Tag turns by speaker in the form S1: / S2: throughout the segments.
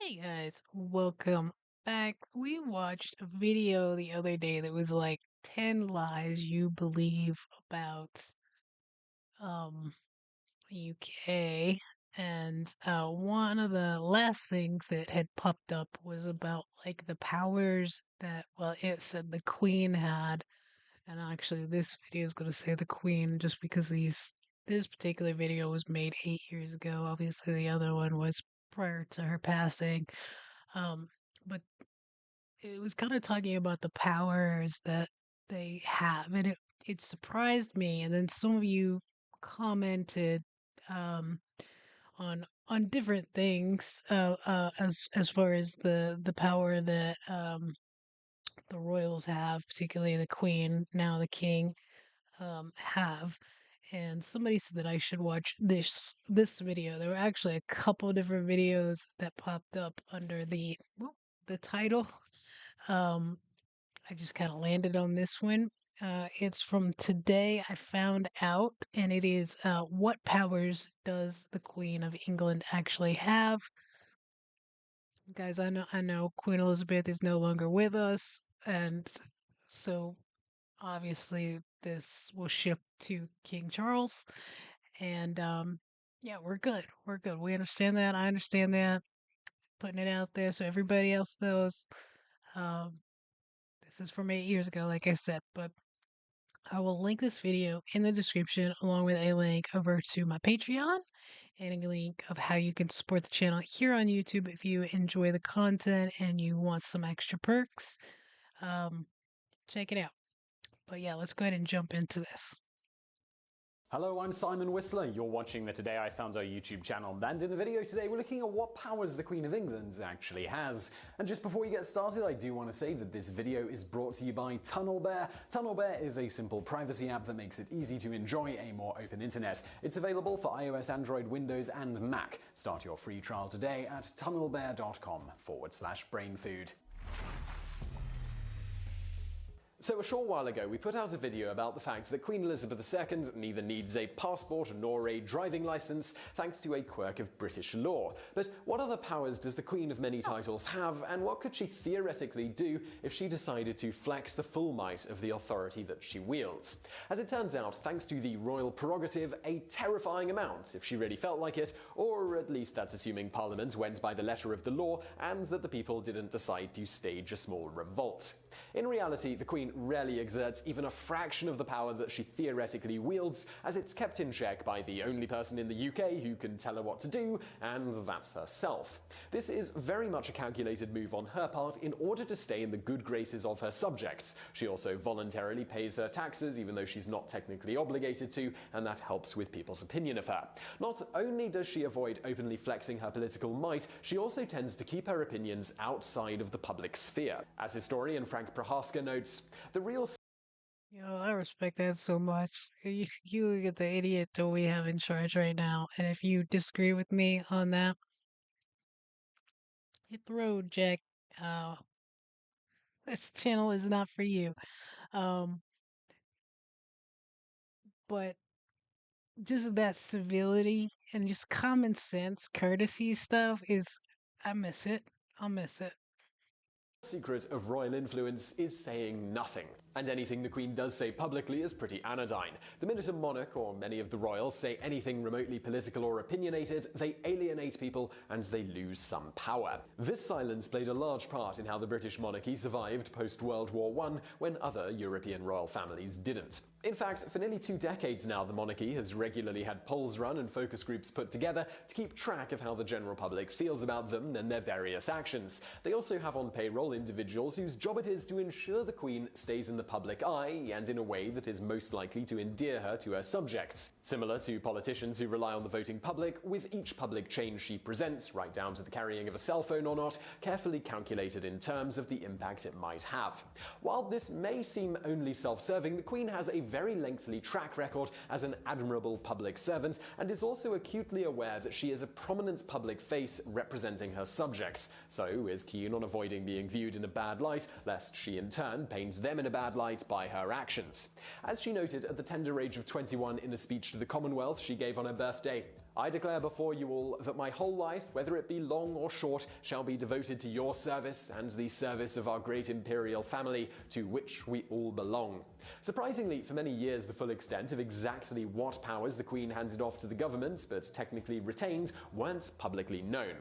S1: Hey guys, welcome back. We watched a video the other day that was like 10 lies you believe about um UK, and one of the last things that had popped up was about like the powers that, well, it said the Queen had. And actually this video is going to say the Queen just because this particular video was made 8 years ago. Obviously the other one was prior to her passing. But it was kind of talking about the powers that they have, and it surprised me. And then some of you commented um, on different things, as far as the power that the royals have, particularly the queen, now the king, have. And somebody said that I should watch this video. There were actually a couple different videos that popped up under the title. um I just kind of landed on this one. It's from today. I found out, and it is, what powers does the Queen of England actually have? Guys, I know Queen Elizabeth is no longer with us, and so obviously this will shift to King Charles. And yeah, we're good. We're good. We understand that. I understand that. Putting it out there so everybody else knows. Um, this is from 8 years ago, like I said, but I will link this video in the description along with a link over to my Patreon and a link of how you can support the channel here on YouTube if you enjoy the content and you want some extra perks. Um, Check it out. But yeah, let's go ahead and jump into this.
S2: Hello, I'm Simon Whistler. You're watching the Today I Found Our YouTube channel, and in the video today we're looking at what powers the Queen of England actually has. And just before we get started, I do want to say that this video is brought to you by TunnelBear. TunnelBear is a simple privacy app that makes it easy to enjoy a more open internet. It's available for iOS, Android, Windows, and Mac. Start your free trial today at tunnelbear.com/brainfood. So a short while ago, we put out a video about the fact that Queen Elizabeth II neither needs a passport nor a driving licence thanks to a quirk of British law. But what other powers does the Queen of many titles have, and what could she theoretically do if she decided to flex the full might of the authority that she wields? As it turns out, thanks to the royal prerogative, a terrifying amount if she really felt like it, or at least that's assuming Parliament went by the letter of the law and that the people didn't decide to stage a small revolt. In reality, the Queen rarely exerts even a fraction of the power that she theoretically wields, as it's kept in check by the only person in the UK who can tell her what to do, and that's herself. This is very much a calculated move on her part in order to stay in the good graces of her subjects. She also voluntarily pays her taxes, even though she's not technically obligated to, and that helps with people's opinion of her. Not only does she avoid openly flexing her political might, she also tends to keep her opinions outside of the public sphere. As historian Frank Prohaska notes, the real
S1: Yo, I respect that so much. You look at the idiot that we have in charge right now, and if you disagree with me on that, hit the road, Jack. Uh, this channel is not for you. Um, but just that civility and just common sense, courtesy stuff is, I miss it. I'll miss it.
S2: secret of royal influence is saying nothing. And anything the Queen does say publicly is pretty anodyne. The minute a monarch or many of the royals say anything remotely political or opinionated, they alienate people and they lose some power. This silence played a large part in how the British monarchy survived post-World War I when other European royal families didn't. In fact, for nearly 2 decades now, the monarchy has regularly had polls run and focus groups put together to keep track of how the general public feels about them and their various actions. They also have on payroll individuals whose job it is to ensure the Queen stays in the public eye and in a way that is most likely to endear her to her subjects. Similar to politicians who rely on the voting public, with each public change she presents, right down to the carrying of a cell phone or not, carefully calculated in terms of the impact it might have. While this may seem only self-serving, the Queen has a very lengthy track record as an admirable public servant and is also acutely aware that she is a prominent public face representing her subjects, so is keen on avoiding being viewed in a bad light, lest she in turn paints them in a bad light by her actions. As she noted at the tender age of 21 in a speech to the Commonwealth she gave on her birthday, I declare before you all that my whole life, whether it be long or short, shall be devoted to your service and the service of our great imperial family to which we all belong. Surprisingly, for many years, the full extent of exactly what powers the Queen handed off to the government but technically retained weren't publicly known.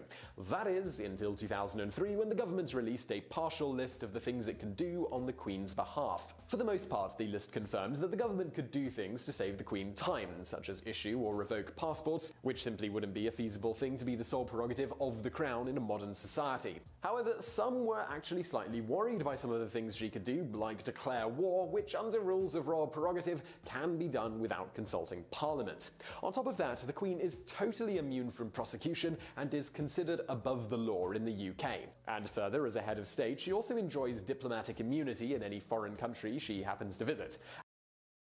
S2: That is, until 2003, when the government released a partial list of the things it can do on the Queen's behalf. For the most part, the list confirms that the government could do things to save the Queen time, such as issue or revoke passports, which simply wouldn't be a feasible thing to be the sole prerogative of the Crown in a modern society. However, some were actually slightly worried by some of the things she could do, like declare war, which under rules of royal prerogative can be done without consulting Parliament. On top of that, the Queen is totally immune from prosecution and is considered above the law in the UK. And further, as a head of state, she also enjoys diplomatic immunity in any foreign country she happens to visit.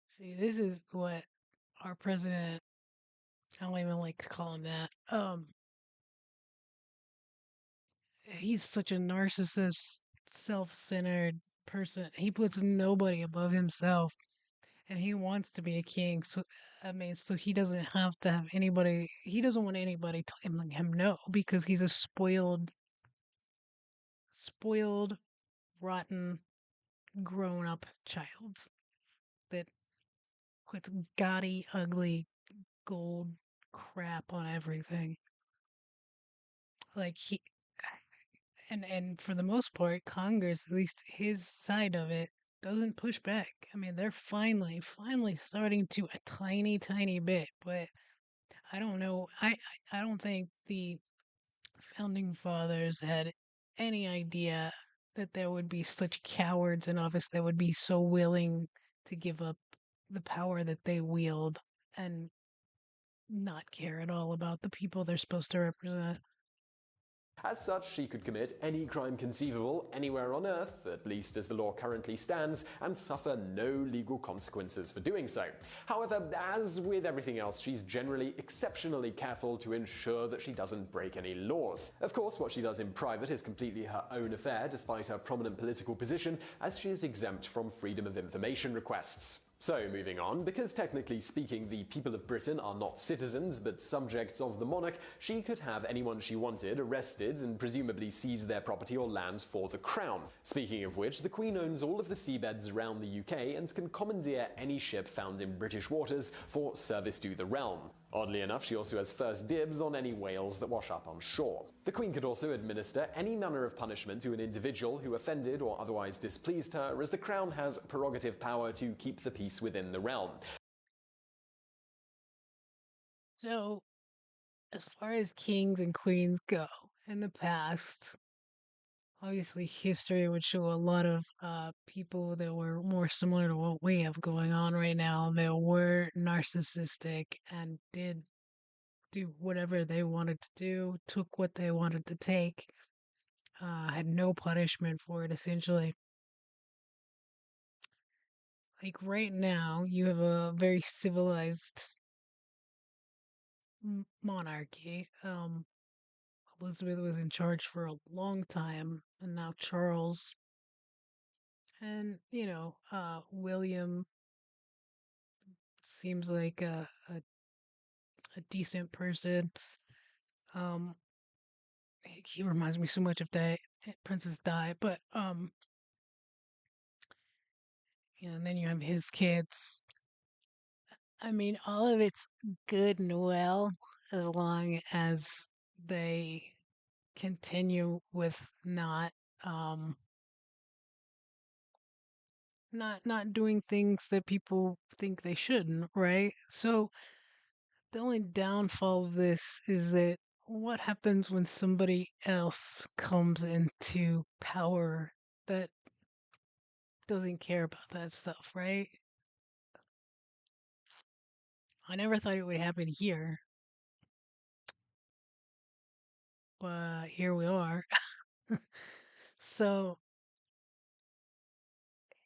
S1: See, this is what our president, I don't even like to call him that. He's such a narcissist, self-centered person. He puts nobody above himself, and he wants to be a king. So, I mean, so he doesn't have to have anybody. He doesn't want anybody telling him no because he's a spoiled, rotten, grown-up child that puts gaudy, ugly gold crap on everything. Like he and for the most part, Congress, at least his side of it, doesn't push back. I mean, they're finally starting to a tiny, tiny bit, but I don't know. I don't think the founding fathers had any idea that there would be such cowards in office that would be so willing to give up the power that they wield and not care at all about the people they're supposed to represent.
S2: As such, she could commit any crime conceivable anywhere on Earth, at least as the law currently stands, and suffer no legal consequences for doing so. However, as with everything else, she's generally exceptionally careful to ensure that she doesn't break any laws. Of course, what she does in private is completely her own affair, despite her prominent political position, as she is exempt from freedom of information requests. So, moving on, because technically speaking, the people of Britain are not citizens but subjects of the monarch, she could have anyone she wanted arrested and presumably seize their property or land for the crown. Speaking of which, the Queen owns all of the seabeds around the UK and can commandeer any ship found in British waters for service to the realm. Oddly enough, she also has first dibs on any whales that wash up on shore. The Queen could also administer any manner of punishment to an individual who offended or otherwise displeased her, as the Crown has prerogative power to keep the peace within the realm.
S1: So, as far as kings and queens go in the past, obviously history would show a lot of people that were more similar to what we have going on right now. They were narcissistic and did do whatever they wanted to do, took what they wanted to take, had no punishment for it essentially. Like right now, you have a very civilized monarchy. Elizabeth was in charge for a long time, and now Charles and William seems like a decent person. Um, he reminds me so much of Princess Di, but and then you have his kids. I mean, all of it's good and well as long as they continue with um not doing things that people think they shouldn't, right? So the only downfall of this is that what happens when somebody else comes into power that doesn't care about that stuff, right? I never thought it would happen here, but here we are. So,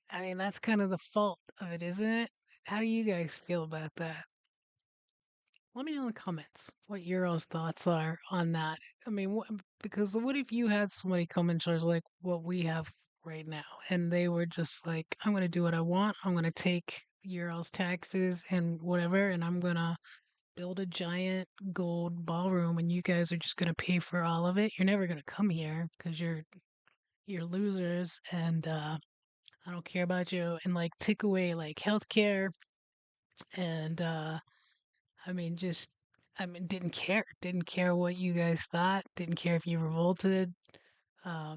S1: I mean, that's kind of the fault of it, isn't it? How do you guys feel about that? Let me know in the comments what your all's thoughts are on that. I mean, because what if you had somebody come in charge like what we have right now, and they were just like, I'm going to do what I want. I'm going to take your all's taxes and whatever, and I'm going to build a giant gold ballroom and you guys are just gonna pay for all of it. You're never gonna come here because you're losers and I don't care about you and like take away like healthcare and I mean just I mean didn't care what you guys thought, didn't care if you revolted,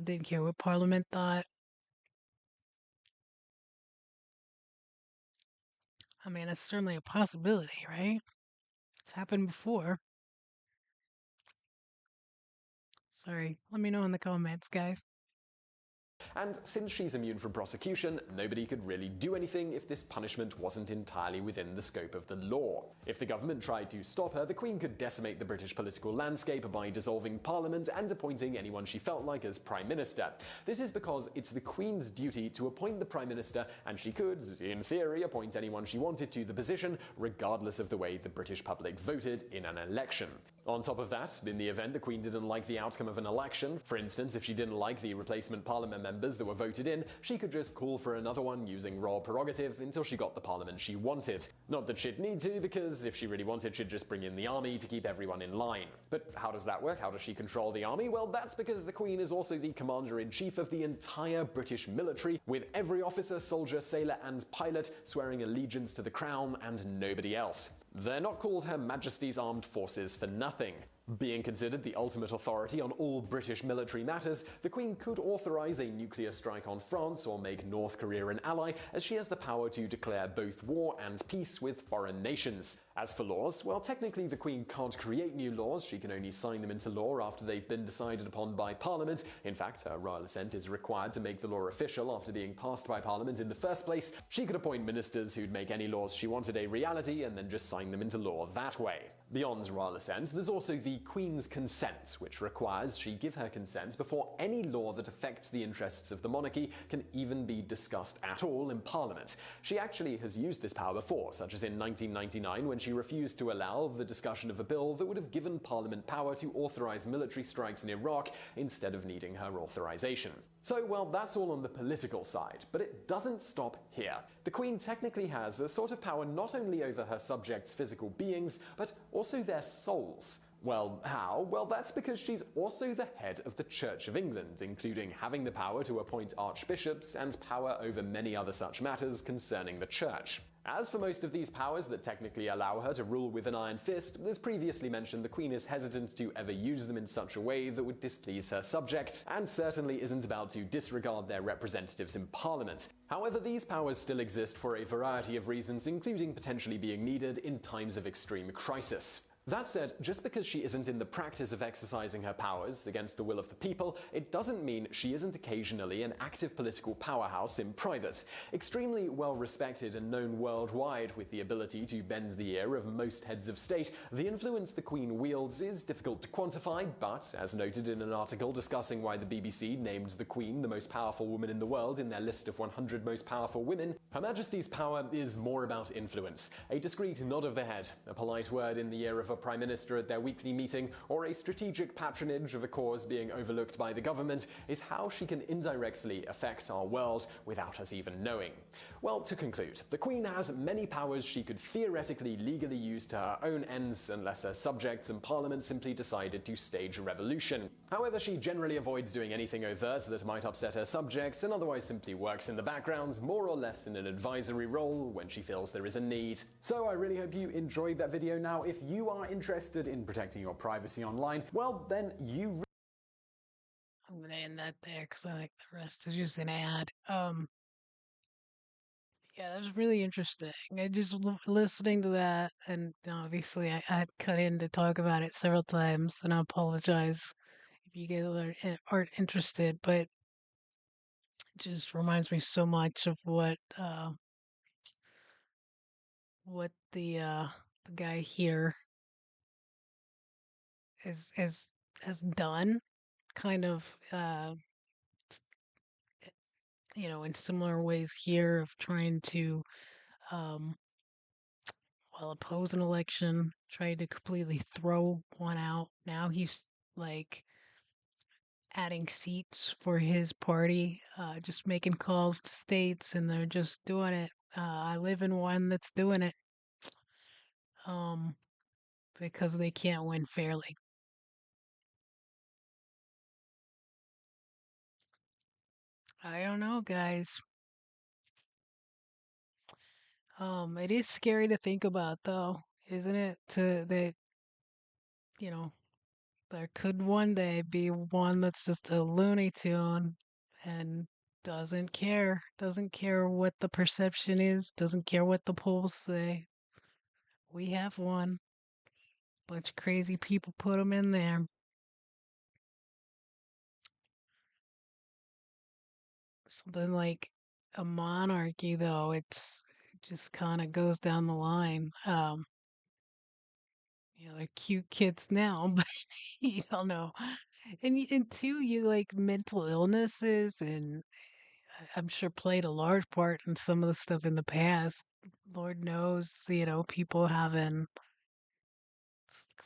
S1: didn't care what Parliament thought. I mean, it's certainly a possibility, right? It's happened before. Sorry. Let me know in the comments, guys.
S2: And since she's immune from prosecution, nobody could really do anything if this punishment wasn't entirely within the scope of the law. If the government tried to stop her, the Queen could decimate the British political landscape by dissolving Parliament and appointing anyone she felt like as Prime Minister. This is because it's the Queen's duty to appoint the Prime Minister, and she could, in theory, appoint anyone she wanted to the position, regardless of the way the British public voted in an election. On top of that, in the event the Queen didn't like the outcome of an election, for instance, if she didn't like the replacement Parliament members that were voted in, she could just call for another one using royal prerogative until she got the Parliament she wanted. Not that she'd need to, because if she really wanted, she'd just bring in the army to keep everyone in line. But how does that work? How does she control the army? Well, that's because the Queen is also the commander-in-chief of the entire British military, with every officer, soldier, sailor, and pilot swearing allegiance to the crown and nobody else. They're not called Her Majesty's Armed Forces for nothing. Being considered the ultimate authority on all British military matters, the Queen could authorise a nuclear strike on France or make North Korea an ally, as she has the power to declare both war and peace with foreign nations. As for laws, well, technically the Queen can't create new laws, she can only sign them into law after they've been decided upon by Parliament. In fact, her royal assent is required to make the law official after being passed by Parliament in the first place. She could appoint ministers who'd make any laws she wanted a reality and then just sign them into law that way. Beyond royal assent, there's also the Queen's consent, which requires she give her consent before any law that affects the interests of the monarchy can even be discussed at all in Parliament. She actually has used this power before, such as in 1999 when she refused to allow the discussion of a bill that would have given Parliament power to authorise military strikes in Iraq instead of needing her authorisation. So, well, that's all on the political side, but it doesn't stop here. The Queen technically has a sort of power not only over her subjects' physical beings, but also their souls. Well, how? Well, that's because she's also the head of the Church of England, including having the power to appoint archbishops and power over many other such matters concerning the Church. As for most of these powers that technically allow her to rule with an iron fist, as previously mentioned, the Queen is hesitant to ever use them in such a way that would displease her subjects, and certainly isn't about to disregard their representatives in Parliament. However, these powers still exist for a variety of reasons, including potentially being needed in times of extreme crisis. That said, just because she isn't in the practice of exercising her powers against the will of the people, it doesn't mean she isn't occasionally an active political powerhouse in private. Extremely well respected and known worldwide with the ability to bend the ear of most heads of state, the influence the Queen wields is difficult to quantify, but, as noted in an article discussing why the BBC named the Queen the most powerful woman in the world in their list of 100 most powerful women, Her Majesty's power is more about influence. A discreet nod of the head, a polite word in the ear of a Prime Minister at their weekly meeting, or a strategic patronage of a cause being overlooked by the government is how she can indirectly affect our world without us even knowing. Well, to conclude, the Queen has many powers she could theoretically legally use to her own ends unless her subjects and Parliament simply decided to stage a revolution. However, she generally avoids doing anything overt that might upset her subjects and otherwise simply works in the background, more or less in an advisory role when she feels there is a need. So I really hope you enjoyed that video. Now, if you are interested in protecting your privacy online, well, then
S1: I'm gonna end that there because I like the rest is just an ad. Yeah, that was really interesting. I just listening to that, and obviously I cut in to talk about it several times, and I apologize if you guys aren't interested, but it just reminds me so much of what the guy here is has done, kind of in similar ways here of trying to um oppose an election, tried to completely throw one out. Now he's like adding seats for his party, just making calls to states, and they're just doing it. I live in one that's doing it. Um, because they can't win fairly. I don't know, guys. It is scary to think about, though, isn't it? That you know there could one day be one that's just a Looney Tune and doesn't care what the perception is, doesn't care what the polls say. We have one. Bunch of crazy people put them in there. Something like a monarchy, though, it just kind of goes down the line. They're cute kids now, but you don't know. And two, you like mental illnesses, and I'm sure played a large part in some of the stuff in the past. Lord knows, people having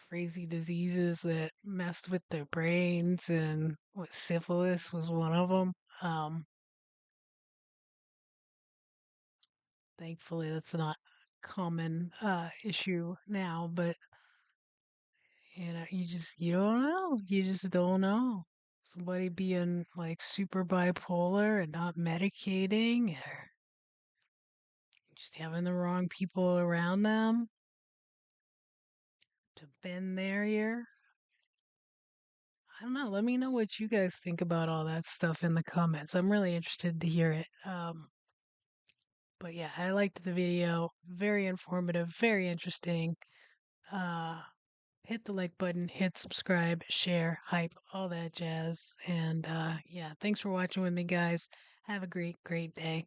S1: crazy diseases that messed with their brains, and what syphilis was one of them. Um, Thankfully, that's not a common issue now, but you don't know. You just don't know. Somebody being like super bipolar and not medicating, or just having the wrong people around them to bend their ear. I don't know. Let me know what you guys think about all that stuff in the comments. I'm really interested to hear it. But yeah, I liked the video. Very informative, very interesting. Uh, Hit the like button, hit subscribe, share, hype, all that jazz. And yeah, thanks for watching with me, guys. Have a great, great day.